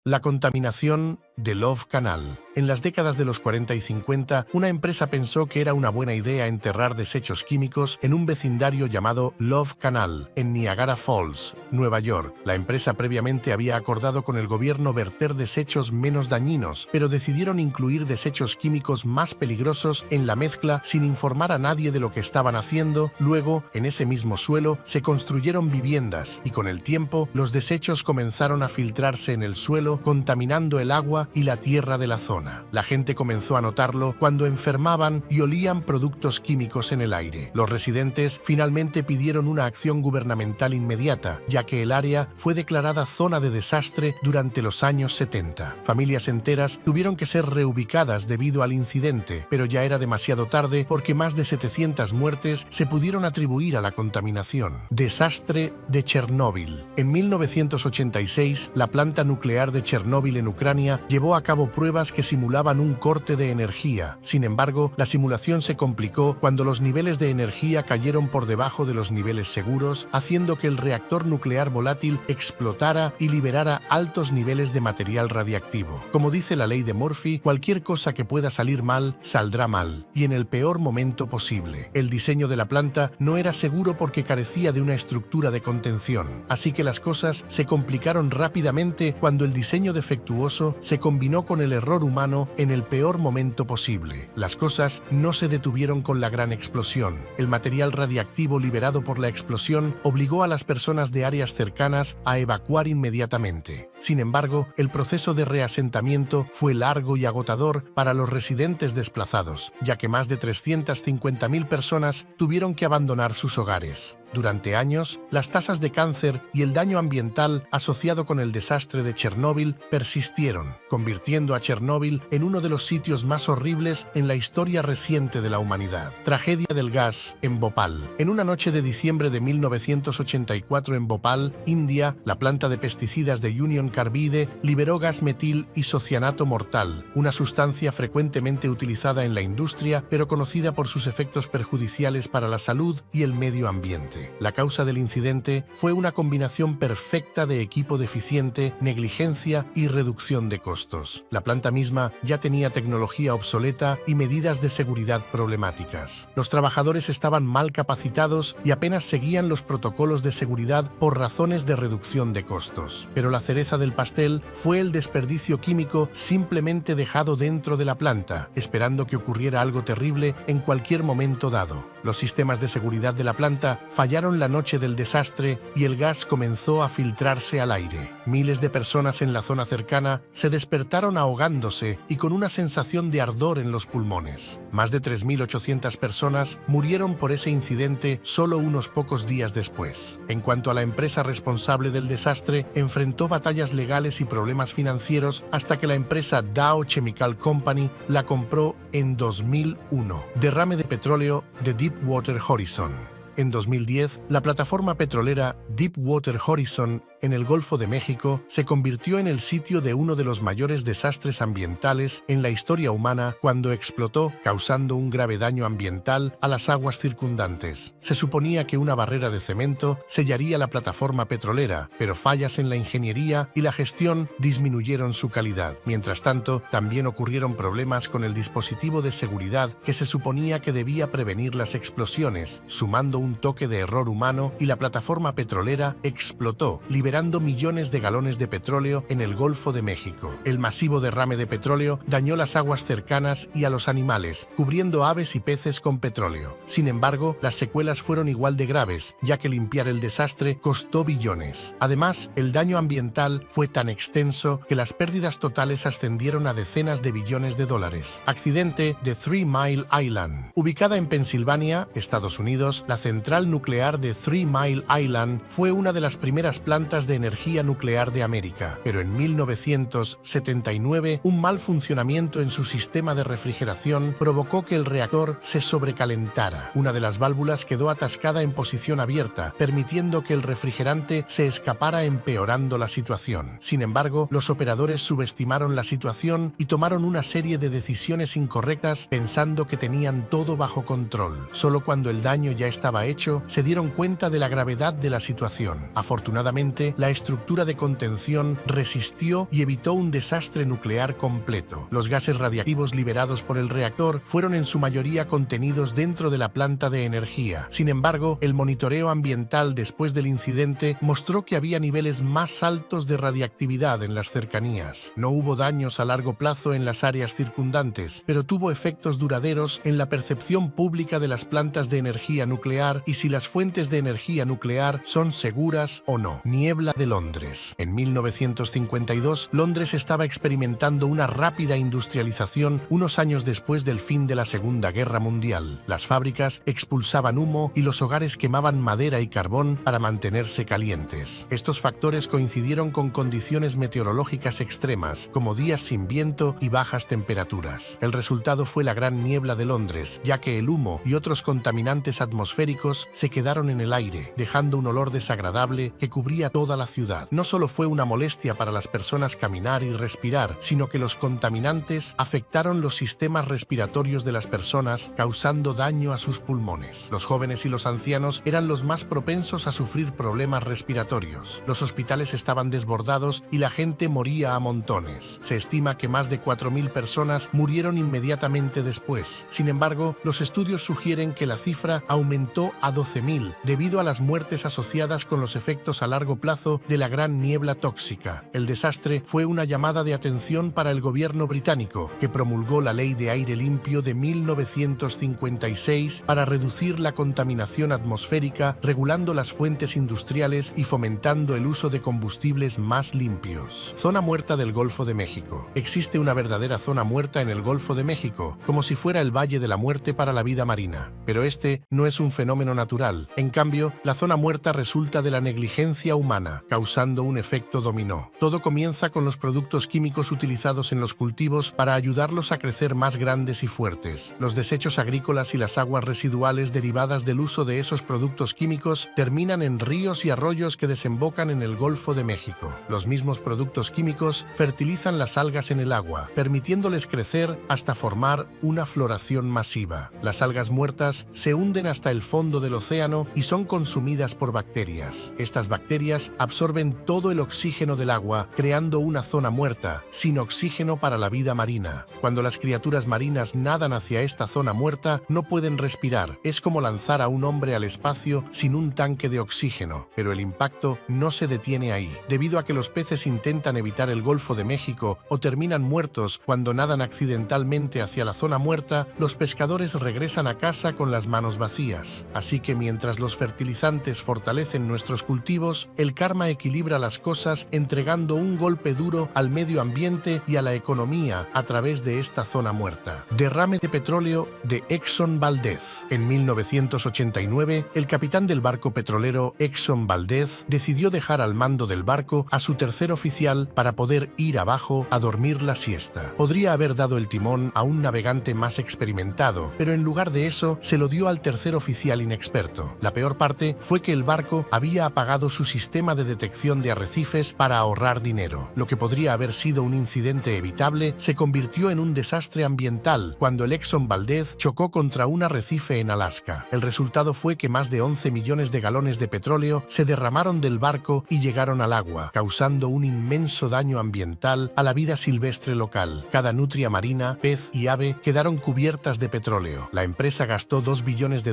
La contaminación de Love Canal. En las décadas de los 40 y 50, una empresa pensó que era una buena idea enterrar desechos químicos en un vecindario llamado Love Canal, en Niagara Falls, Nueva York. La empresa previamente había acordado con el gobierno verter desechos menos dañinos, pero decidieron incluir desechos químicos más peligrosos en la mezcla sin informar a nadie de lo que estaban haciendo. Luego, en ese mismo suelo, se construyeron viviendas y con el tiempo, los desechos comenzaron a filtrarse en el suelo, contaminando el agua y la tierra de la zona. La gente comenzó a notarlo cuando enfermaban y olían productos químicos en el aire. Los residentes finalmente pidieron una acción gubernamental inmediata, ya que el área fue declarada zona de desastre durante los años 70. Familias enteras tuvieron que ser reubicadas debido al incidente, pero ya era demasiado tarde porque más de 700 muertes se pudieron atribuir a la contaminación. Desastre de Chernóbil. En 1986, la planta nuclear de Chernóbil en Ucrania llevó a cabo pruebas que simulaban un corte de energía. Sin embargo, la simulación se complicó cuando los niveles de energía cayeron por debajo de los niveles seguros, haciendo que el reactor nuclear volátil explotara y liberara altos niveles de material radiactivo. Como dice la ley de Murphy, cualquier cosa que pueda salir mal, saldrá mal, y en el peor momento posible. El diseño de la planta no era seguro porque carecía de una estructura de contención, así que las cosas se complicaron rápidamente cuando el diseño defectuoso se combinó con el error humano en el peor momento posible. Las cosas no se detuvieron con la gran explosión. El material radiactivo liberado por la explosión obligó a las personas de áreas cercanas a evacuar inmediatamente. Sin embargo, el proceso de reasentamiento fue largo y agotador para los residentes desplazados, ya que más de 350.000 personas tuvieron que abandonar sus hogares. Durante años, las tasas de cáncer y el daño ambiental asociado con el desastre de Chernóbil persistieron, convirtiendo a Chernóbil en uno de los sitios más horribles en la historia reciente de la humanidad. Tragedia del gas en Bhopal. En una noche de diciembre de 1984 en Bhopal, India, la planta de pesticidas de Union Carbide liberó gas metil isocianato mortal, una sustancia frecuentemente utilizada en la industria, pero conocida por sus efectos perjudiciales para la salud y el medio ambiente. La causa del incidente fue una combinación perfecta de equipo deficiente, negligencia y reducción de costos. La planta misma ya tenía tecnología obsoleta y medidas de seguridad problemáticas. Los trabajadores estaban mal capacitados y apenas seguían los protocolos de seguridad por razones de reducción de costos. Pero la cereza del pastel fue el desperdicio químico simplemente dejado dentro de la planta, esperando que ocurriera algo terrible en cualquier momento dado. Los sistemas de seguridad de la planta fallaron la noche del desastre y el gas comenzó a filtrarse al aire. Miles de personas en la zona cercana se despertaron ahogándose y con una sensación de ardor en los pulmones. Más de 3.800 personas murieron por ese incidente solo unos pocos días después. En cuanto a la empresa responsable del desastre, enfrentó batallas legales y problemas financieros hasta que la empresa Dow Chemical Company la compró en 2001. Derrame de petróleo de Deepwater Horizon. En 2010, la plataforma petrolera Deepwater Horizon en el Golfo de México se convirtió en el sitio de uno de los mayores desastres ambientales en la historia humana cuando explotó, causando un grave daño ambiental a las aguas circundantes. Se suponía que una barrera de cemento sellaría la plataforma petrolera, pero fallas en la ingeniería y la gestión disminuyeron su calidad. Mientras tanto, también ocurrieron problemas con el dispositivo de seguridad que se suponía que debía prevenir las explosiones, sumando un toque de error humano y la plataforma petrolera explotó, liberando millones de galones de petróleo en el Golfo de México. El masivo derrame de petróleo dañó las aguas cercanas y a los animales, cubriendo aves y peces con petróleo. Sin embargo, las secuelas fueron igual de graves, ya que limpiar el desastre costó billones. Además, el daño ambiental fue tan extenso que las pérdidas totales ascendieron a decenas de billones de dólares. Accidente de 3 Mile Island. Ubicada en Pensilvania, Estados Unidos, la central nuclear de 3 Mile Island fue una de las primeras plantas de energía nuclear de América, pero en 1979 un mal funcionamiento en su sistema de refrigeración provocó que el reactor se sobrecalentara. Una de las válvulas quedó atascada en posición abierta, permitiendo que el refrigerante se escapara, empeorando la situación. Sin embargo, los operadores subestimaron la situación y tomaron una serie de decisiones incorrectas pensando que tenían todo bajo control. Solo cuando el daño ya estaba hecho, se dieron cuenta de la gravedad de la situación. Afortunadamente, suerte, la estructura de contención resistió y evitó un desastre nuclear completo. Los gases radiactivos liberados por el reactor fueron en su mayoría contenidos dentro de la planta de energía. Sin embargo, el monitoreo ambiental después del incidente mostró que había niveles más altos de radiactividad en las cercanías. No hubo daños a largo plazo en las áreas circundantes, pero tuvo efectos duraderos en la percepción pública de las plantas de energía nuclear y si las fuentes de energía nuclear son seguras o no. Niebla de Londres. En 1952, Londres estaba experimentando una rápida industrialización unos años después del fin de la Segunda Guerra Mundial. Las fábricas expulsaban humo y los hogares quemaban madera y carbón para mantenerse calientes. Estos factores coincidieron con condiciones meteorológicas extremas, como días sin viento y bajas temperaturas. El resultado fue la Gran Niebla de Londres, ya que el humo y otros contaminantes atmosféricos se quedaron en el aire, dejando un olor desagradable que cubría toda la ciudad. No solo fue una molestia para las personas caminar y respirar, sino que los contaminantes afectaron los sistemas respiratorios de las personas, causando daño a sus pulmones. Los jóvenes y los ancianos eran los más propensos a sufrir problemas respiratorios. Los hospitales estaban desbordados y la gente moría a montones. Se estima que más de 4.000 personas murieron inmediatamente después. Sin embargo, los estudios sugieren que la cifra aumentó a 12.000 debido a las muertes asociadas con los efectos a largo plazo de la Gran Niebla tóxica. El desastre fue una llamada de atención para el gobierno británico, que promulgó la Ley de Aire Limpio de 1956 para reducir la contaminación atmosférica, regulando las fuentes industriales y fomentando el uso de combustibles más limpios. Zona muerta del Golfo de México. Existe una verdadera zona muerta en el Golfo de México, como si fuera el Valle de la Muerte para la vida marina. Pero este no es un fenómeno natural. En cambio, la zona muerta resulta de la negligencia humana, causando un efecto dominó. Todo comienza con los productos químicos utilizados en los cultivos para ayudarlos a crecer más grandes y fuertes. Los desechos agrícolas y las aguas residuales derivadas del uso de esos productos químicos terminan en ríos y arroyos que desembocan en el Golfo de México. Los mismos productos químicos fertilizan las algas en el agua, permitiéndoles crecer hasta formar una floración masiva. Las algas muertas se hunden hasta el fondo del océano y son consumidas por bacterias. Estas bacterias absorben todo el oxígeno del agua, creando una zona muerta, sin oxígeno para la vida marina. Cuando las criaturas marinas nadan hacia esta zona muerta, no pueden respirar. Es como lanzar a un hombre al espacio sin un tanque de oxígeno, pero el impacto no se detiene ahí. Debido a que los peces intentan evitar el Golfo de México o terminan muertos cuando nadan accidentalmente hacia la zona muerta, los pescadores regresan a casa con las manos vacías. Así que mientras los fertilizantes fortalecen nuestros cultivos, el karma equilibra las cosas entregando un golpe duro al medio ambiente y a la economía a través de esta zona muerta. Derrame de petróleo de Exxon Valdez. En 1989, el capitán del barco petrolero Exxon Valdez decidió dejar al mando del barco a su tercer oficial para poder ir abajo a dormir la siesta. Podría haber dado el timón a un navegante más experimentado, pero en lugar de eso se lo dio al tercer oficial inexperto. La peor parte fue que el barco había apagado su sistema de detección de arrecifes para ahorrar dinero. Lo que podría haber sido un incidente evitable se convirtió en un desastre ambiental cuando el Exxon Valdez chocó contra un arrecife en Alaska. El resultado fue que más de 11 millones de galones de petróleo se derramaron del barco y llegaron al agua, causando un inmenso daño ambiental a la vida silvestre local. Cada nutria marina, pez y ave quedaron cubiertas de petróleo. La empresa gastó $2 billones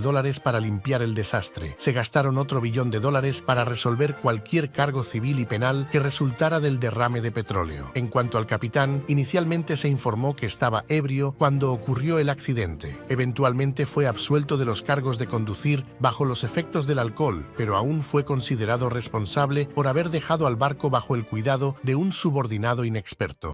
para limpiar el desastre. Se gastaron otro $1 billón para resolver cualquier cargo civil y penal que resultara del derrame de petróleo. En cuanto al capitán, inicialmente se informó que estaba ebrio cuando ocurrió el accidente. Eventualmente fue absuelto de los cargos de conducir bajo los efectos del alcohol, pero aún fue considerado responsable por haber dejado al barco bajo el cuidado de un subordinado inexperto.